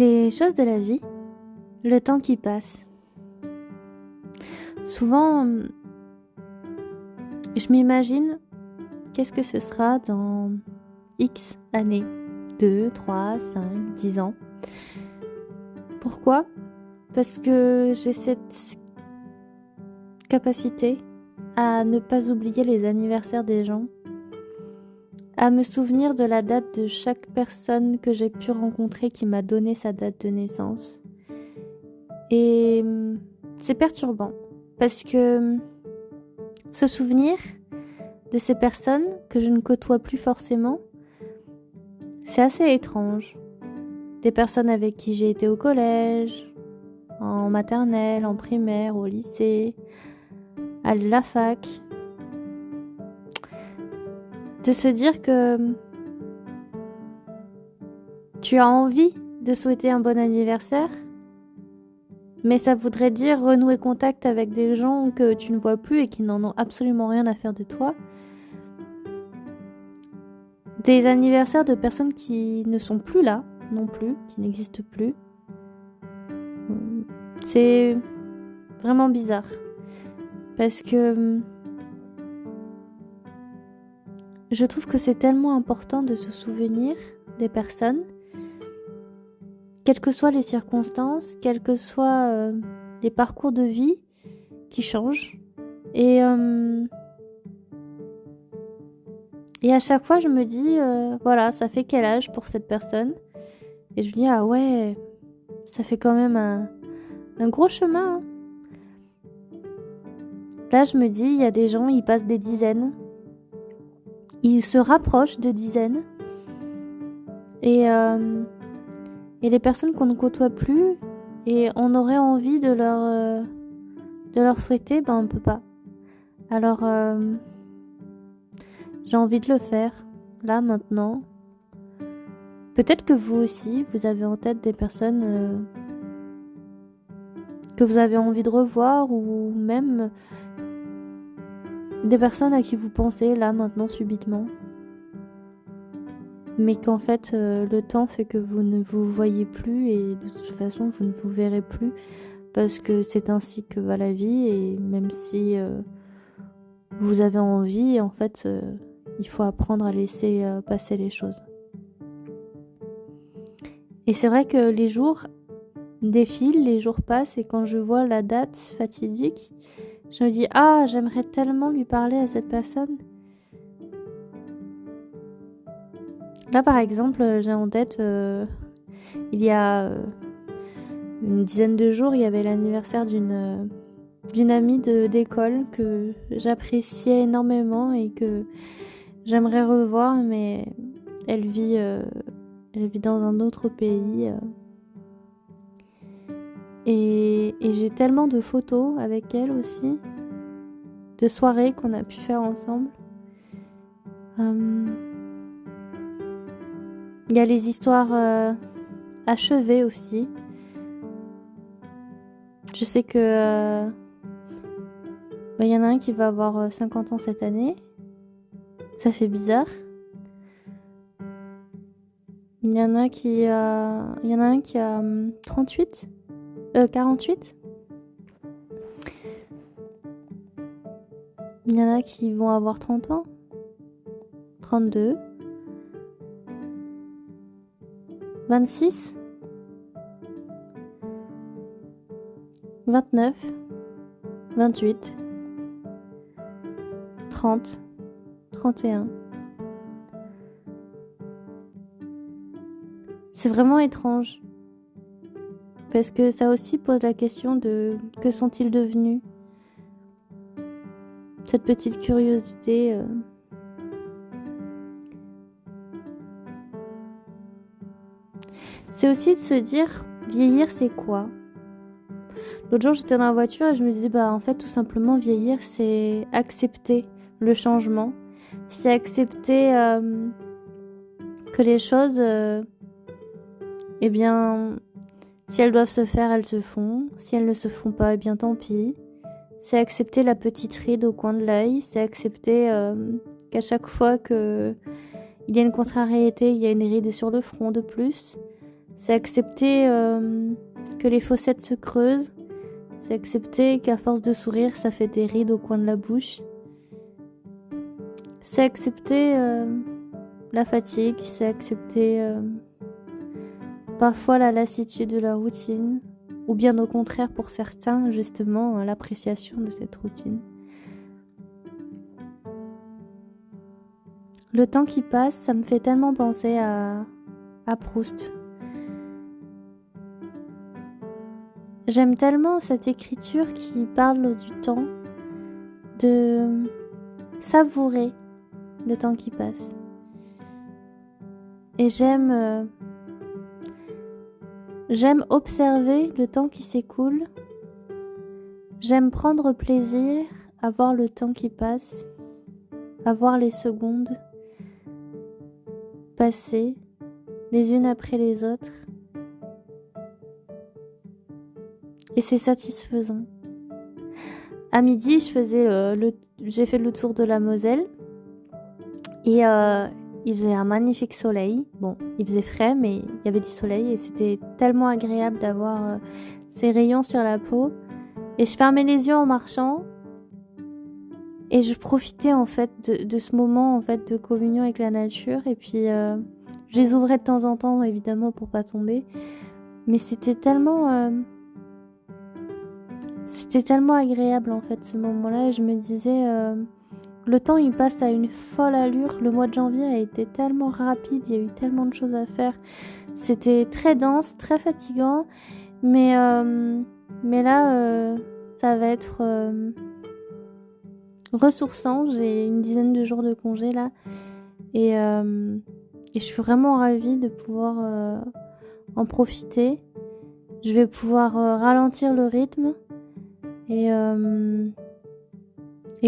Les choses de la vie, le temps qui passe. Souvent, je m'imagine qu'est-ce que ce sera dans X années, 2, 3, 5, 10 ans. Pourquoi ? Parce que j'ai cette capacité à ne pas oublier les anniversaires des gens, à me souvenir de la date de chaque personne que j'ai pu rencontrer qui m'a donné sa date de naissance. Et c'est perturbant parce que se souvenir de ces personnes que je ne côtoie plus forcément, c'est assez étrange. Des personnes avec qui j'ai été au collège, en maternelle, en primaire, au lycée, à la fac. De se dire que tu as envie de souhaiter un bon anniversaire, mais ça voudrait dire renouer contact avec des gens que tu ne vois plus et qui n'en ont absolument rien à faire de toi. Des anniversaires de personnes qui ne sont plus là non plus, qui n'existent plus. C'est vraiment bizarre. Parce que je trouve que c'est tellement important de se souvenir des personnes, quelles que soient les circonstances, quels que soient les parcours de vie qui changent. Et à chaque fois, je me dis, voilà, ça fait quel âge pour cette personne ? Et je me dis, ah ouais, ça fait quand même un gros chemin. Hein. Là, je me dis, il y a des gens, ils passent des dizaines. Ils se rapprochent de dizaines. Et les personnes qu'on ne côtoie plus, et on aurait envie de leur souhaiter, ben on peut pas. Alors, j'ai envie de le faire, là, maintenant. Peut-être que vous aussi, vous avez en tête des personnes que vous avez envie de revoir, ou même des personnes à qui vous pensez, là, maintenant, subitement. Mais qu'en fait, le temps fait que vous ne vous voyez plus, et de toute façon, vous ne vous verrez plus, parce que c'est ainsi que va la vie, et même si vous avez envie, en fait, il faut apprendre à laisser passer les choses. Et c'est vrai que les jours défilent, les jours passent, et quand je vois la date fatidique, je me dis « Ah, j'aimerais tellement lui parler à cette personne ». Là, par exemple, j'ai en tête, il y a une dizaine de jours, il y avait l'anniversaire d'une amie d'école que j'appréciais énormément et que j'aimerais revoir, mais elle vit dans un autre pays. Et j'ai tellement de photos avec elle aussi, de soirées qu'on a pu faire ensemble. Il y a les histoires achevées aussi. Je sais que y en a un qui va avoir 50 ans cette année. Ça fait bizarre. Il y en a un qui a 48. Il y en a qui vont avoir 30 ans. 32. 26. 29. 28. 30. 31. C'est vraiment étrange. Parce que ça aussi pose la question de que sont-ils devenus ? Cette petite curiosité. C'est aussi de se dire, vieillir c'est quoi ? L'autre jour j'étais dans la voiture et je me disais, en fait tout simplement vieillir c'est accepter le changement. C'est accepter que les choses, si elles doivent se faire, elles se font. Si elles ne se font pas, tant pis. C'est accepter la petite ride au coin de l'œil. C'est accepter qu'à chaque fois qu'il y a une contrariété, il y a une ride sur le front de plus. C'est accepter que les fossettes se creusent. C'est accepter qu'à force de sourire, ça fait des rides au coin de la bouche. C'est accepter la fatigue. C'est accepter parfois la lassitude de la routine. Ou bien au contraire, pour certains, justement, l'appréciation de cette routine. Le temps qui passe, ça me fait tellement penser à Proust. J'aime tellement cette écriture qui parle du temps, de savourer le temps qui passe. Et j'aime observer le temps qui s'écoule. J'aime prendre plaisir à voir le temps qui passe, à voir les secondes passer les unes après les autres. Et c'est satisfaisant. À midi, j'ai fait le tour de la Moselle et il faisait un magnifique soleil. Bon, il faisait frais, mais il y avait du soleil et c'était tellement agréable d'avoir ces rayons sur la peau. Et je fermais les yeux en marchant et je profitais en fait de ce moment en fait de communion avec la nature. Et puis je les ouvrais de temps en temps évidemment pour pas tomber, mais c'était tellement agréable en fait ce moment-là. Et je me disais le temps il passe à une folle allure. Le mois de janvier a été tellement rapide, il y a eu tellement de choses à faire. C'était très dense, très fatigant, mais là ça va être ressourçant. J'ai une dizaine de jours de congé là et je suis vraiment ravie de pouvoir en profiter. Je vais pouvoir ralentir le rythme et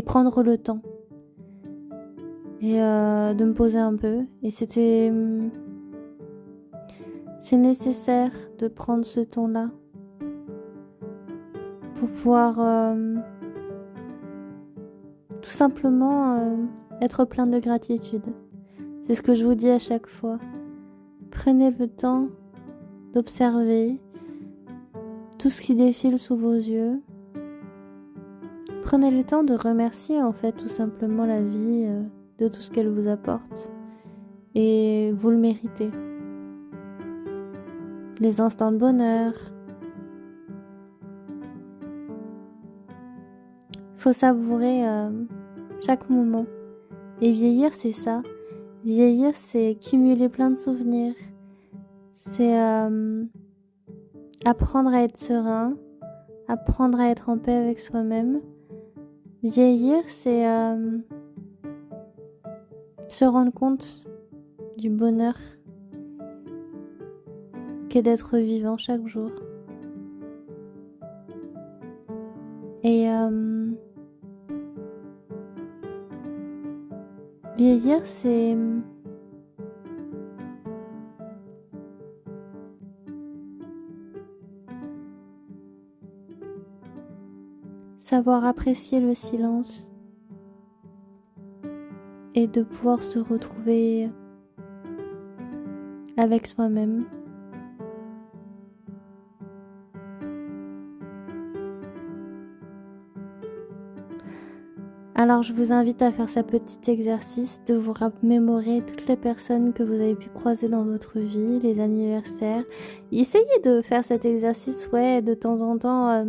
prendre le temps et de me poser un peu. Et c'est nécessaire de prendre ce temps-là pour pouvoir tout simplement être plein de gratitude. C'est ce que je vous dis à chaque fois. Prenez le temps d'observer tout ce qui défile sous vos yeux. Prenez le temps de remercier en fait tout simplement la vie de tout ce qu'elle vous apporte. Et vous le méritez. Les instants de bonheur. Faut savourer chaque moment. Et vieillir, c'est ça. Vieillir, c'est cumuler plein de souvenirs. C'est apprendre à être serein, apprendre à être en paix avec soi-même. Vieillir, c'est se rendre compte du bonheur qu'est d'être vivant chaque jour. Et vieillir, c'est savoir apprécier le silence et de pouvoir se retrouver avec soi-même. Alors je vous invite à faire ce petit exercice de vous remémorer toutes les personnes que vous avez pu croiser dans votre vie, les anniversaires. Essayez de faire cet exercice, de temps en temps,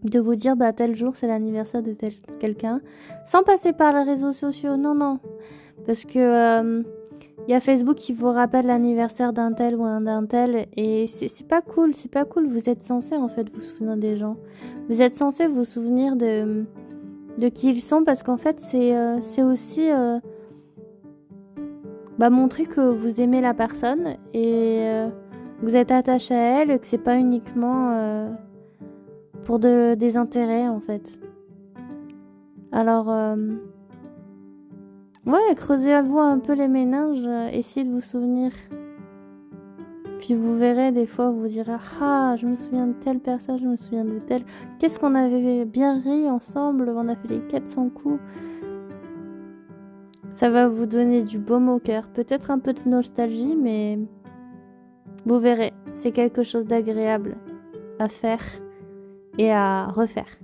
de vous dire tel jour c'est l'anniversaire de tel quelqu'un, sans passer par les réseaux sociaux, non. Parce que y a Facebook qui vous rappelle l'anniversaire d'un tel ou d'un tel et c'est pas cool, vous êtes censé en fait vous souvenir des gens. Vous êtes censé vous souvenir de qui ils sont parce qu'en fait c'est aussi montrer que vous aimez la personne et vous êtes attaché à elle et que c'est pas uniquement pour des intérêts en fait. Alors creusez à vous un peu les méninges, essayez de vous souvenir. Puis vous verrez, des fois, vous direz « Ah, je me souviens de telle personne, je me souviens de telle... Qu'est-ce qu'on avait bien ri ensemble, on a fait les 400 coups. » Ça va vous donner du baume au cœur. Peut-être un peu de nostalgie, mais Vous verrez, c'est quelque chose d'agréable à faire et à refaire.